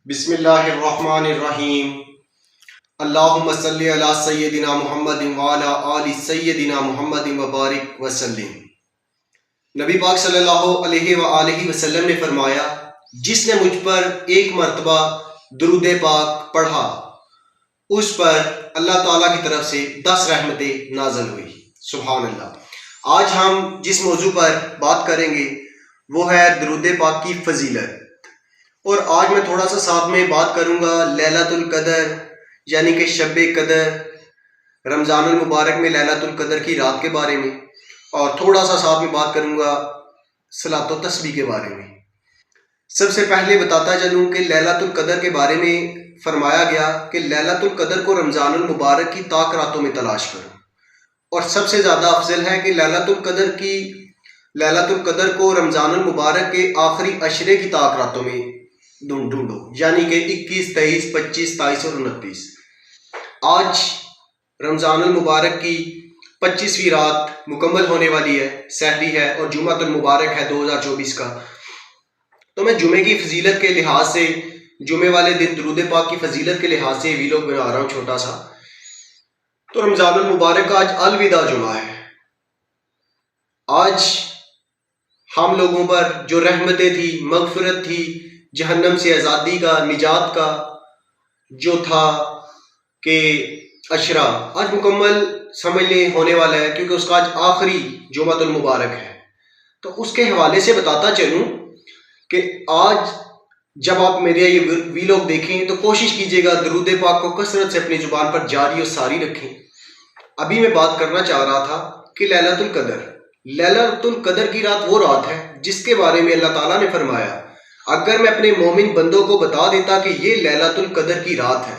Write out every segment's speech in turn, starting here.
بسم اللہ الرحمن الرحیم۔ اللہم صلی علی سیدنا محمد وعلی آل سیدنا محمد وبارک وسلم۔ نبی پاک صلی اللہ علیہ وآلہ وسلم نے فرمایا، جس نے مجھ پر ایک مرتبہ درود پاک پڑھا اس پر اللہ تعالیٰ کی طرف سے 10 رحمتیں نازل ہوئی۔ سبحان اللہ۔ آج ہم جس موضوع پر بات کریں گے وہ ہے درود پاک کی فضیلت، اور آج میں تھوڑا سا ساتھ میں بات کروں گا لیلۃ القدر یعنی کہ شب قدر، رمضان المبارک میں لیلۃ القدر کی رات کے بارے میں، اور تھوڑا سا ساتھ میں بات کروں گا صلاۃ و تسبیح کے بارے میں۔ سب سے پہلے بتاتا چلوں کہ لیلۃ القدر کے بارے میں فرمایا گیا کہ لیلۃ القدر کو رمضان المبارک کی طاق راتوں میں تلاش کرو، اور سب سے زیادہ افضل ہے کہ لیلۃ القدر کو رمضان المبارک کے آخری عشرے کی طاق راتوں میں ڈھونڈو، یعنی کہ 21، 23، 25، 27 اور 29۔ آج رمضان المبارک کی 25ویں رات مکمل ہونے والی ہے، سحری ہے، اور جمعۃ المبارک ہے 2024 کا۔ تو میں جمعے کی فضیلت کے لحاظ سے، جمعے والے دن درود پاک کی فضیلت کے لحاظ سے ویلوگ بنا رہا ہوں چھوٹا سا۔ تو رمضان المبارک کا آج الوداع جمعہ ہے۔ آج ہم لوگوں پر جو رحمتیں تھی، مغفرت تھی، جہنم سے آزادی کا، نجات کا جو تھا کہ عشرہ، آج مکمل سمجھ لیں ہونے والا ہے، کیونکہ اس کا آج آخری جمعۃ المبارک ہے۔ تو اس کے حوالے سے بتاتا چلوں کہ آج جب آپ میرے یہ ویلوگ دیکھیں تو کوشش کیجیے گا درود پاک کو کثرت سے اپنی زبان پر جاری اور ساری رکھیں۔ ابھی میں بات کرنا چاہ رہا تھا کہ لیلۃ القدر کی رات وہ رات ہے جس کے بارے میں اللہ تعالیٰ نے فرمایا، اگر میں اپنے مومن بندوں کو بتا دیتا کہ یہ لیلۃ القدر کی رات ہے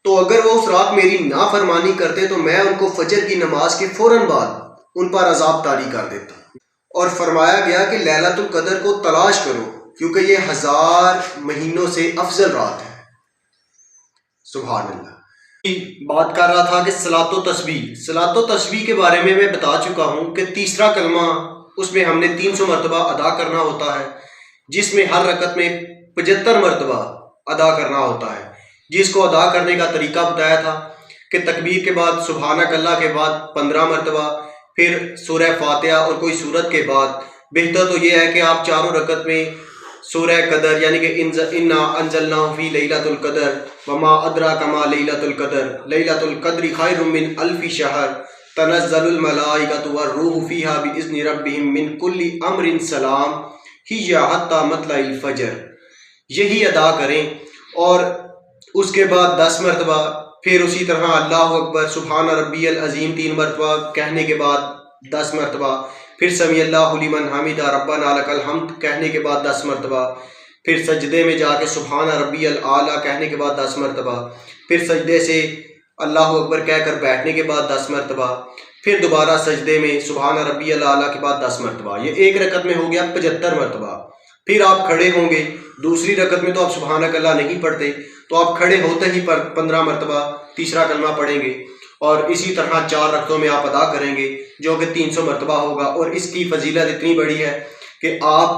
تو اگر وہ اس رات میری نافرمانی کرتے تو میں ان کو فجر کی نماز کے فوراً بعد ان پر عذاب طاری کر دیتا۔ اور فرمایا گیا کہ لیلۃ القدر کو تلاش کرو کیونکہ یہ 1000 مہینوں سے افضل رات ہے۔ سبحان اللہ۔ بات کر رہا تھا کہ صلاۃ و تسبیح کے بارے میں بتا چکا ہوں کہ تیسرا کلمہ اس میں ہم نے 300 مرتبہ ادا کرنا ہوتا ہے، جس میں ہر رکعت میں 75 مرتبہ ادا کرنا ہوتا ہے، جس کو ادا کرنے کا طریقہ بتایا تھا کہ تکبیر کے بعد سبحانک اللہ کے بعد 15 مرتبہ، پھر سورہ فاتحہ اور کوئی سورت کے بعد۔ بہتر تو یہ ہے کہ آپ چاروں رکعت میں سورہ قدر یعنی کہ انا انزلناہ فی لیلۃ القدر وما ادراک ما لیلۃ القدر لیلۃ القدر خیر من الف شہر تنزل الملائکۃ والروح فیہا باذن ربہم من کل امر سلام ہی حتی مطلع الفجر، یہی ادا کریں۔ اور اس کے بعد 10 مرتبہ، پھر اسی طرح اللہ اکبر سبحان ربی العظیم 3 مرتبہ کہنے کے بعد 10 مرتبہ، پھر سمیع اللہ لمن حمدہ ربنا لک الحمد کہنے کے بعد 10 مرتبہ، پھر سجدے میں جا کے سبحان ربی الاعلیٰ کہنے کے بعد 10 مرتبہ، پھر سجدے سے اللہ اکبر کہہ کر بیٹھنے کے بعد 10 مرتبہ، پھر دوبارہ سجدے میں سبحان ربی الاعلیٰ کے بعد 10 مرتبہ۔ یہ ایک رکعت میں ہو گیا 75 مرتبہ۔ پھر آپ کھڑے ہوں گے، دوسری رکعت میں تو آپ سبحانک اللہ نہیں پڑھتے، تو آپ کھڑے ہوتے ہی 15 مرتبہ تیسرا کلمہ پڑھیں گے، اور اسی طرح 4 رکعتوں میں آپ ادا کریں گے جو کہ 300 مرتبہ ہوگا۔ اور اس کی فضیلت اتنی بڑی ہے کہ آپ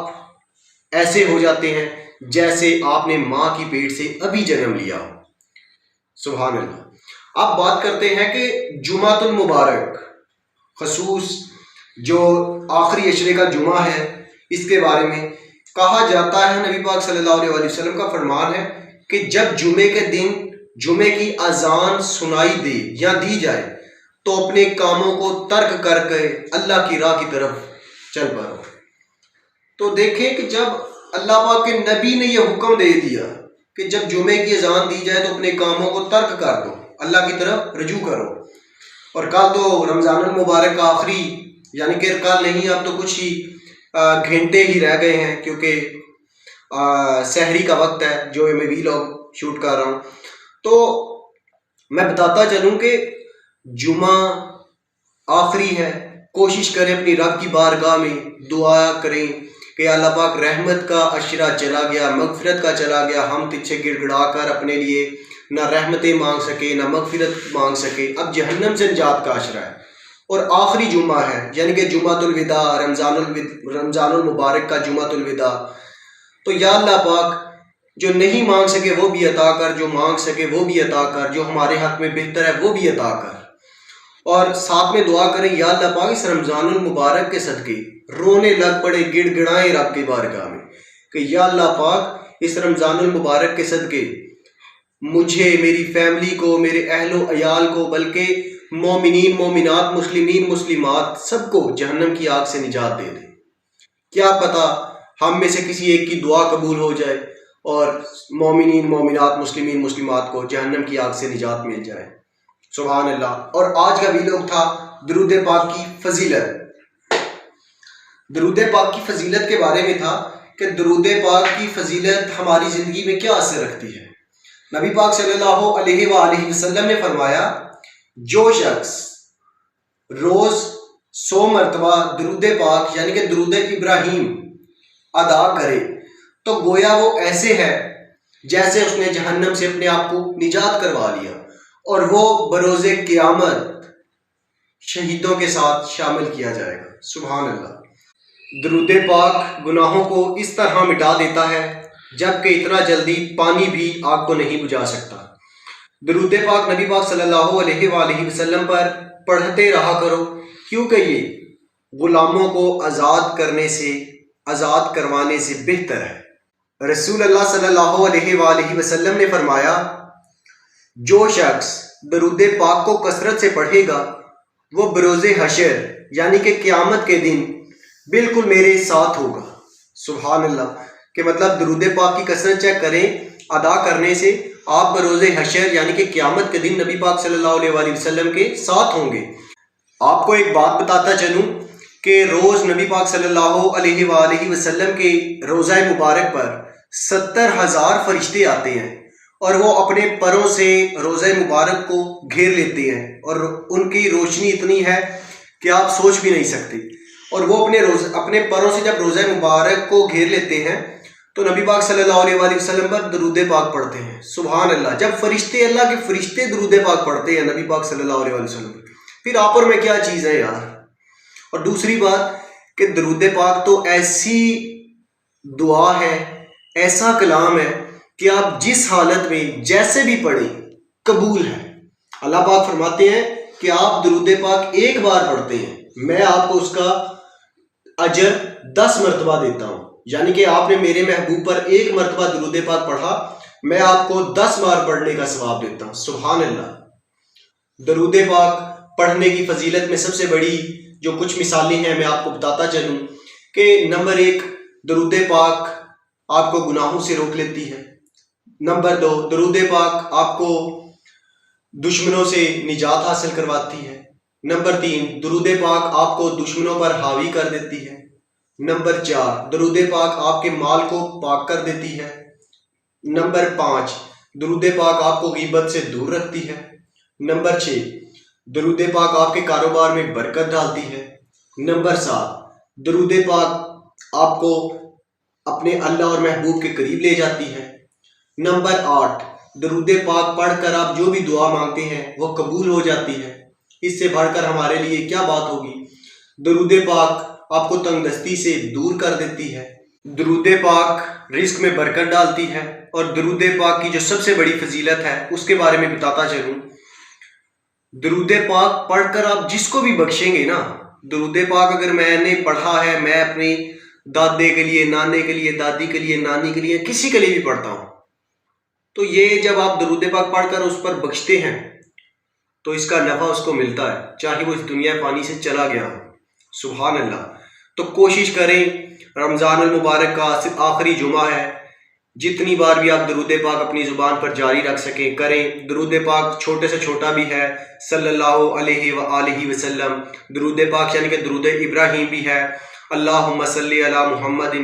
ایسے ہو جاتے ہیں جیسے آپ نے ماں کی پیٹ سے ابھی جنم لیا ہو۔ سبحان اللہ۔ اب بات کرتے ہیں کہ جمعۃ المبارک، خصوص جو آخری عشرے کا جمعہ ہے، اس کے بارے میں کہا جاتا ہے، نبی پاک صلی اللہ علیہ وسلم کا فرمان ہے کہ جب جمعے کے دن جمعے کی اذان سنائی دے یا دی جائے تو اپنے کاموں کو ترک کر کے اللہ کی راہ کی طرف چل پڑو۔ تو دیکھیں کہ جب اللہ پاک کے نبی نے یہ حکم دے دیا کہ جب جمعے کی اذان دی جائے تو اپنے کاموں کو ترک کر دو، اللہ کی طرف رجوع کرو۔ اور کل تو رمضان المبارک کا آخری، یعنی کہ کل نہیں، اب تو کچھ ہی گھنٹے ہی رہ گئے ہیں، کیونکہ سحری کا وقت ہے جو میں ویلوگ شوٹ کر رہا ہوں۔ تو میں بتاتا چلوں کہ جمعہ آخری ہے، کوشش کریں اپنی رب کی بارگاہ میں دعا کریں کہ اللہ پاک رحمت کا عشرہ چلا گیا، مغفرت کا چلا گیا، ہم پیچھے گڑ گڑا کر اپنے لیے نہ رحمتیں مانگ سکے نہ مغفرت مانگ سکے، اب جہنم سے نجات کا عشرہ ہے اور آخری جمعہ ہے، یعنی کہ جمعۃ الوداع، رمضان المبارک کا جمعۃ الوداع۔ تو یا اللہ پاک جو نہیں مانگ سکے وہ بھی عطا کر، جو مانگ سکے وہ بھی عطا کر، جو ہمارے حق میں بہتر ہے وہ بھی عطا کر۔ اور ساتھ میں دعا کریں یا اللہ پاک اس رمضان المبارک کے صدقے رونے لگ پڑے، گڑ گڑائیں رب کی بارگاہ میں کہ یا اللہ پاک اس رمضان المبارک کے صدقے مجھے، میری فیملی کو، میرے اہل و عیال کو، بلکہ مومنین مومنات، مسلمین مسلمات سب کو جہنم کی آگ سے نجات دے دے۔ کیا پتہ ہم میں سے کسی ایک کی دعا قبول ہو جائے اور مومنین مومنات، مسلمین مسلمات کو جہنم کی آگ سے نجات مل جائے۔ سبحان اللہ۔ اور آج کا ویلوگ تھا درود پاک کی فضیلت۔ درود پاک کی فضیلت کے بارے میں تھا کہ درود پاک کی فضیلت ہماری زندگی میں کیا اثر رکھتی ہے۔ نبی پاک صلی اللہ علیہ وآلہ وسلم نے فرمایا جو شخص روز 100 مرتبہ درود پاک یعنی کہ درود ابراہیم ادا کرے تو گویا وہ ایسے ہے جیسے اس نے جہنم سے اپنے آپ کو نجات کروا لیا، اور وہ بروز قیامت شہیدوں کے ساتھ شامل کیا جائے گا۔ سبحان اللہ۔ درود پاک گناہوں کو اس طرح مٹا دیتا ہے جبکہ اتنا جلدی پانی بھی آگ کو نہیں بجھا سکتا۔ درود پاک نبی پاک صلی اللہ علیہ وآلہ وسلم پر پڑھتے رہا کرو، کیونکہ یہ غلاموں کو آزاد کروانے سے بہتر ہے۔ رسول اللہ صلی اللہ علیہ وآلہ وسلم نے فرمایا جو شخص درود پاک کو کثرت سے پڑھے گا وہ بروز حشر یعنی کہ قیامت کے دن بالکل میرے ساتھ ہوگا۔ سبحان اللہ۔ کہ مطلب درود پاک کی کثرت چیک کریں، ادا کرنے سے آپ بروز حشر یعنی کہ قیامت کے دن نبی پاک صلی اللہ علیہ وآلہ وسلم کے ساتھ ہوں گے۔ آپ کو ایک بات بتاتا چلوں کہ روز نبی پاک صلی اللہ علیہ وآلہ وسلم کے روزہ مبارک پر 70,000 فرشتے آتے ہیں اور وہ اپنے پروں سے روزہ مبارک کو گھیر لیتے ہیں، اور ان کی روشنی اتنی ہے کہ آپ سوچ بھی نہیں سکتے۔ اور وہ اپنے پروں سے جب روزہ مبارک کو گھیر لیتے ہیں تو نبی پاک صلی اللہ علیہ وآلہ وسلم پر درود پاک پڑھتے ہیں۔ سبحان اللہ۔ جب فرشتے، اللہ کے فرشتے درود پاک پڑھتے ہیں نبی پاک صلی اللہ علیہ وآلہ وسلم پر، پھر آپ اور میں کیا چیز ہے یار۔ اور دوسری بات کہ درود پاک تو ایسی دعا ہے، ایسا کلام ہے کہ آپ جس حالت میں جیسے بھی پڑھیں قبول ہے۔ اللہ پاک فرماتے ہیں کہ آپ درود پاک ایک بار پڑھتے ہیں، میں آپ کو اس کا اجر 10 مرتبہ دیتا ہوں، یعنی کہ آپ نے میرے محبوب پر ایک مرتبہ درود پاک پڑھا، میں آپ کو 10 بار پڑھنے کا ثواب دیتا ہوں۔ سبحان اللہ۔ درود پاک پڑھنے کی فضیلت میں سب سے بڑی جو کچھ مثالیں ہیں میں آپ کو بتاتا چلوں کہ نمبر 1، درود پاک آپ کو گناہوں سے روک لیتی ہے۔ نمبر 2، درود پاک آپ کو دشمنوں سے نجات حاصل کرواتی ہے۔ نمبر 3، درود پاک آپ کو دشمنوں پر حاوی کر دیتی ہے۔ نمبر 4، درود پاک آپ کے مال کو پاک کر دیتی ہے۔ نمبر 5، درود پاک آپ کو غیبت سے دور رکھتی ہے۔ نمبر 6، درود پاک آپ کے کاروبار میں برکت ڈالتی ہے۔ نمبر 7، درود پاک آپ کو اپنے اللہ اور محبوب کے قریب لے جاتی ہے۔ نمبر 8، درود پاک پڑھ کر آپ جو بھی دعا مانگتے ہیں وہ قبول ہو جاتی ہے۔ اس سے بڑھ کر ہمارے لیے کیا بات ہوگی۔ درود پاک آپ کو تنگ دستی سے دور کر دیتی ہے۔ درود پاک رزق میں برکت ڈالتی ہے۔ اور درود پاک کی جو سب سے بڑی فضیلت ہے اس کے بارے میں بتاتا چلوں، درود پاک پڑھ کر آپ جس کو بھی بخشیں گے نا، درود پاک اگر میں نے پڑھا ہے، میں اپنے دادے کے لیے، نانے کے لیے، دادی کے لیے، نانی کے لیے، کسی کے لیے بھی پڑھتا ہوں، تو یہ جب آپ درود پاک پڑھ کر اس پر بخشتے ہیں تو اس کا نفع اس کو ملتا ہے، چاہے وہ اس دنیا فانی سے چلا گیا ہو۔ سبحان اللہ۔ تو کوشش کریں، رمضان المبارک کا آخری جمعہ ہے، جتنی بار بھی آپ درود پاک اپنی زبان پر جاری رکھ سکیں کریں۔ درود پاک چھوٹے سے چھوٹا بھی ہے، صلی اللہ علیہ وآلہ وسلم۔ درود پاک یعنی کہ درود ابراہیم بھی ہے، اللہم صلی علی محمد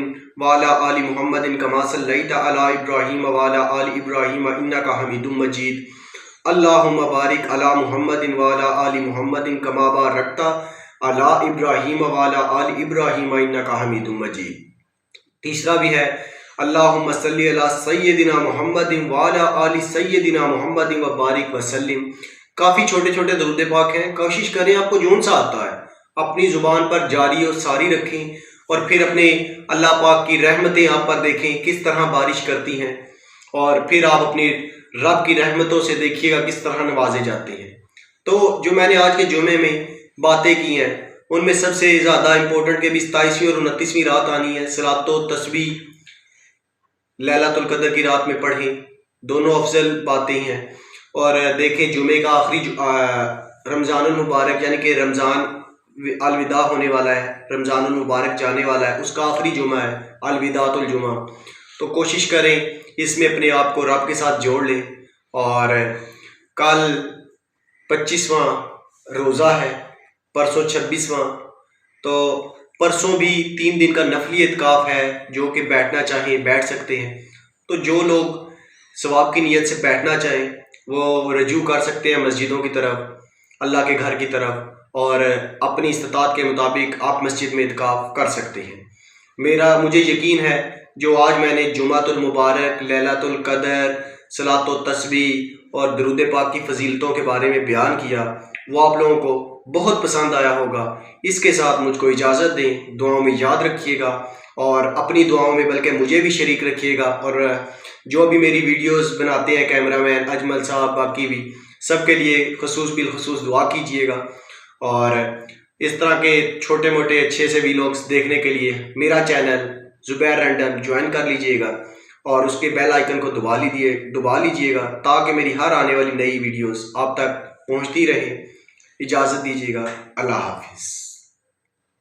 وعلی آل محمد کما صلیت علی ابراہیم وعلی آل ابراہیم انک حمید مجید، اللہم بارک علی محمد وعلی آل محمد کما بارکت علی ابراہیم وعلی آل ابراہیم انک حمید مجید۔ تیسرا بھی ہے، اللہم صلی علی سیدنا محمد وعلی آل سیدنا محمد وبارک وسلم۔ کافی چھوٹے چھوٹے درود پاک ہیں، کوشش کریں آپ کو جون سا آتا ہے اپنی زبان پر جاری اور ساری رکھیں، اور پھر اپنے اللہ پاک کی رحمتیں آپ پر دیکھیں کس طرح بارش کرتی ہیں۔ اور پھر آپ اپنی رب کی رحمتوں سے دیکھیے گا کس طرح نوازے جاتے ہیں۔ تو جو میں نے آج کے جمعے میں باتیں کی ہیں ان میں سب سے زیادہ امپورٹنٹ کہ 27ویں اور 29ویں رات آنی ہے، صلاۃ و تسبیح لیلۃ القدر کی رات میں پڑھیں، دونوں افضل باتیں ہیں۔ اور دیکھیں جمعے کا آخری رمضان المبارک یعنی کہ رمضان الوداع ہونے والا ہے، رمضان المبارک جانے والا ہے، اس کا آخری جمعہ ہے الوداع الجمعہ۔ تو کوشش کریں اس میں اپنے آپ کو رب کے ساتھ جوڑ لیں۔ اور کل 25واں روزہ ہے، پرسوں 26واں، تو پرسوں بھی 3 دن کا نفلی اعتکاف ہے، جو کہ بیٹھنا چاہیں بیٹھ سکتے ہیں۔ تو جو لوگ ثواب کی نیت سے بیٹھنا چاہیں وہ رجوع کر سکتے ہیں مسجدوں کی طرف، اللہ کے گھر کی طرف، اور اپنی استطاعت کے مطابق آپ مسجد میں اعتکاف کر سکتے ہیں۔ مجھے یقین ہے جو آج میں نے جمعۃ المبارک، لیلۃ القدر، صلاۃ و تسبیح اور درود پاک کی فضیلتوں کے بارے میں بیان کیا وہ آپ لوگوں کو بہت پسند آیا ہوگا۔ اس کے ساتھ مجھ کو اجازت دیں، دعاؤں میں یاد رکھیے گا اور اپنی دعاؤں میں بلکہ مجھے بھی شریک رکھیے گا، اور جو بھی میری ویڈیوز بناتے ہیں کیمرہ مین اجمل صاحب، باقی بھی سب کے لیے بالخصوص دعا کیجیے گا۔ اور اس طرح کے چھوٹے موٹے اچھے سے ویلاگس دیکھنے کے لیے میرا چینل زبیر رینڈم جوائن کر لیجئے گا اور اس کے بیل آئیکن کو دبا لیجئے گا تاکہ میری ہر آنے والی نئی ویڈیوز آپ تک پہنچتی رہیں۔ اجازت دیجیے گا، اللہ حافظ۔